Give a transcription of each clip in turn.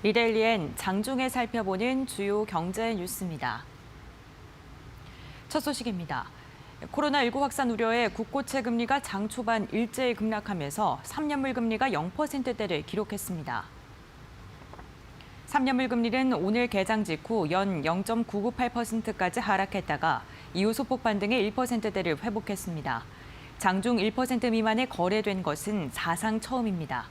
이데일리엔 장중에 살펴보는 주요 경제 뉴스입니다. 첫 소식입니다. 코로나19 확산 우려에 국고채 금리가 장 초반 일제히 급락하면서 3년물 금리가 0%대를 기록했습니다. 3년물 금리는 오늘 개장 직후 연 0.998%까지 하락했다가 이후 소폭 반등해 1%대를 회복했습니다. 장중 1% 미만에 거래된 것은 사상 처음입니다.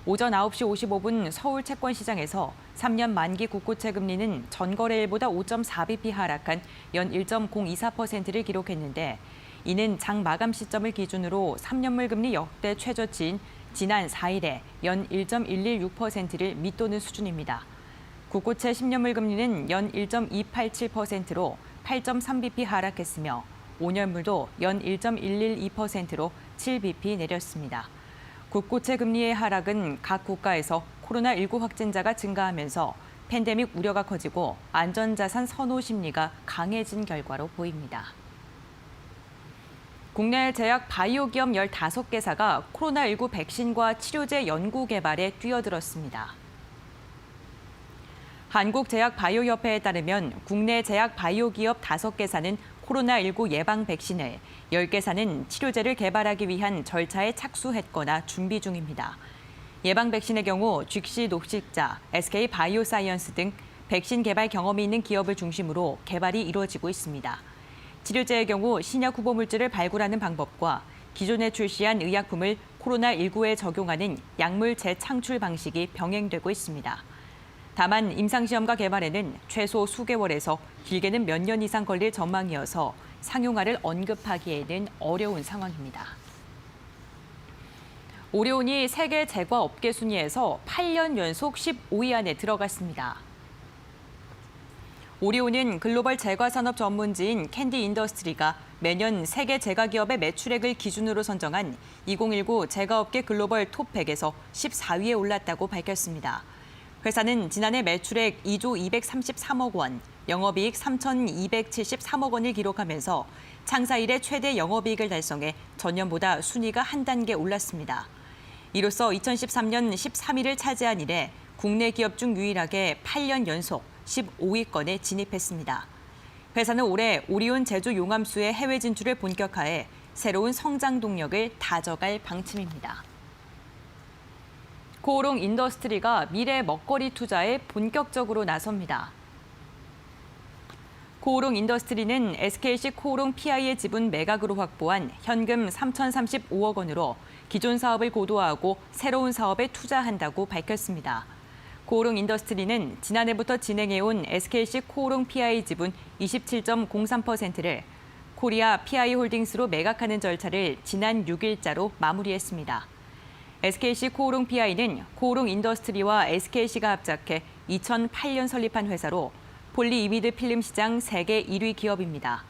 오전 9시 55분 서울 채권시장에서 3년 만기 국고채 금리는 전거래일보다 5.4bp 하락한 연 1.024%를 기록했는데 이는 장 마감 시점을 기준으로 3년물 금리 역대 최저치인 지난 4일에 연 1.116%를 밑도는 수준입니다. 국고채 10년물 금리는 연 1.287%로 8.3bp 하락했으며 5년물도 연 1.112%로 7bp 내렸습니다. 국고채 금리의 하락은 각 국가에서 코로나19 확진자가 증가하면서 팬데믹 우려가 커지고 안전자산 선호 심리가 강해진 결과로 보입니다. 국내 제약 바이오 기업 15개사가 코로나19 백신과 치료제 연구 개발에 뛰어들었습니다. 한국제약바이오협회에 따르면 국내 제약 바이오 기업 5개사는 코로나19 예방 백신을, 10개사는 치료제를 개발하기 위한 절차에 착수했거나 준비 중입니다. 예방 백신의 경우 GC 녹식자, SK 바이오사이언스 등 백신 개발 경험이 있는 기업을 중심으로 개발이 이루어지고 있습니다. 치료제의 경우 신약 후보 물질을 발굴하는 방법과 기존에 출시한 의약품을 코로나19에 적용하는 약물 재창출 방식이 병행되고 있습니다. 다만 임상시험과 개발에는 최소 수개월에서 길게는 몇 년 이상 걸릴 전망이어서 상용화를 언급하기에는 어려운 상황입니다. 오리온이 세계 제과 업계 순위에서 8년 연속 15위 안에 들어갔습니다. 오리온은 글로벌 제과 산업 전문지인 캔디 인더스트리가 매년 세계 제과 기업의 매출액을 기준으로 선정한 2019 제과업계 글로벌 톱 100에서 14위에 올랐다고 밝혔습니다. 회사는 지난해 매출액 2조 233억 원, 영업이익 3,273억 원을 기록하면서 창사 이래 최대 영업이익을 달성해 전년보다 순위가 한 단계 올랐습니다. 이로써 2013년 13위를 차지한 이래 국내 기업 중 유일하게 8년 연속 15위권에 진입했습니다. 회사는 올해 오리온 제조 용암수의 해외 진출을 본격화해 새로운 성장 동력을 다져갈 방침입니다. 코오롱 인더스트리가 미래 먹거리 투자에 본격적으로 나섭니다. 코오롱 인더스트리는 SKC 코오롱 PI의 지분 매각으로 확보한 현금 3,035억 원으로 기존 사업을 고도화하고 새로운 사업에 투자한다고 밝혔습니다. 코오롱 인더스트리는 지난해부터 진행해온 SKC 코오롱 PI 지분 27.03%를 코리아 PI 홀딩스로 매각하는 절차를 지난 6일자로 마무리했습니다. SKC 코오롱 PI는 코오롱 인더스트리와 SKC가 합작해 2008년 설립한 회사로 폴리이미드 필름 시장 세계 1위 기업입니다.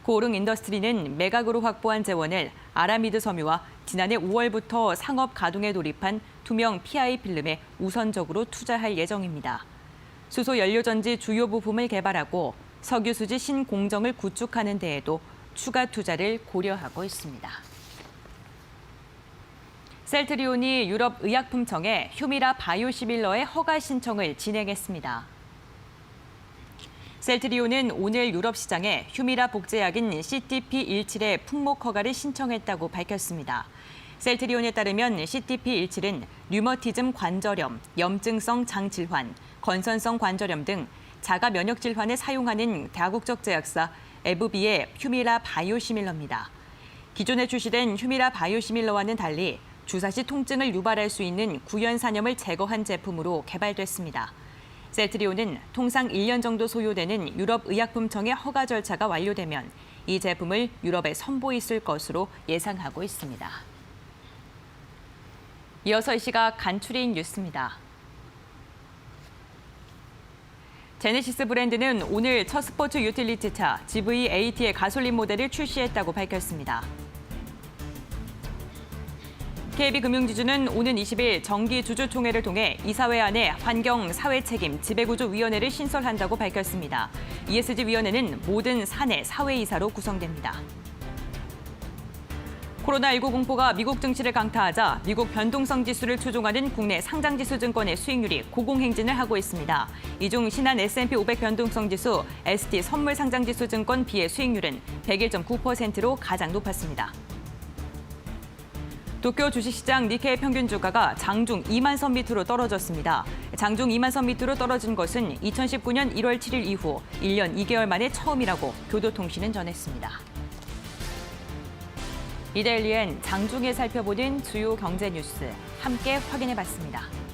코오롱 인더스트리는 매각으로 확보한 재원을 아라미드 섬유와 지난해 5월부터 상업 가동에 돌입한 투명 PI 필름에 우선적으로 투자할 예정입니다. 수소 연료전지 주요 부품을 개발하고 석유 수지 신공정을 구축하는 데에도 추가 투자를 고려하고 있습니다. 셀트리온이 유럽 의약품청에 휴미라 바이오시밀러의 허가 신청을 진행했습니다. 셀트리온은 오늘 유럽 시장에 휴미라 복제약인 CTP17의 품목 허가를 신청했다고 밝혔습니다. 셀트리온에 따르면 CTP17은 류머티즘 관절염, 염증성 장질환, 건선성 관절염 등 자가 면역 질환에 사용하는 다국적 제약사 에브비의 휴미라 바이오시밀러입니다. 기존에 출시된 휴미라 바이오시밀러와는 달리 주사 시 통증을 유발할 수 있는 구연산염을 제거한 제품으로 개발됐습니다. 셀트리온은 통상 1년 정도 소요되는 유럽 의약품청의 허가 절차가 완료되면 이 제품을 유럽에 선보였을 것으로 예상하고 있습니다. 이어서 이 시각 간추린 뉴스입니다. 제네시스 브랜드는 오늘 첫 스포츠 유틸리티차 GV8의 가솔린 모델을 출시했다고 밝혔습니다. KB금융지주는 오는 20일 정기주주총회를 통해 이사회 안에 환경, 사회책임, 지배구조위원회를 신설한다고 밝혔습니다. ESG위원회는 모든 사내 사회이사로 구성됩니다. 코로나19 공포가 미국 증시를 강타하자 미국 변동성 지수를 추종하는 국내 상장지수 증권의 수익률이 고공행진을 하고 있습니다. 이 중 신한 S&P 500 변동성 지수, ST 선물 상장지수 증권 B의 수익률은 101.9%로 가장 높았습니다. 도쿄 주식시장 니케이 평균 주가가 장중 2만 선 밑으로 떨어졌습니다. 장중 2만 선 밑으로 떨어진 것은 2019년 1월 7일 이후 1년 2개월 만에 처음이라고 교도통신은 전했습니다. 이데일리엔 장중에 살펴보는 주요 경제 뉴스 함께 확인해봤습니다.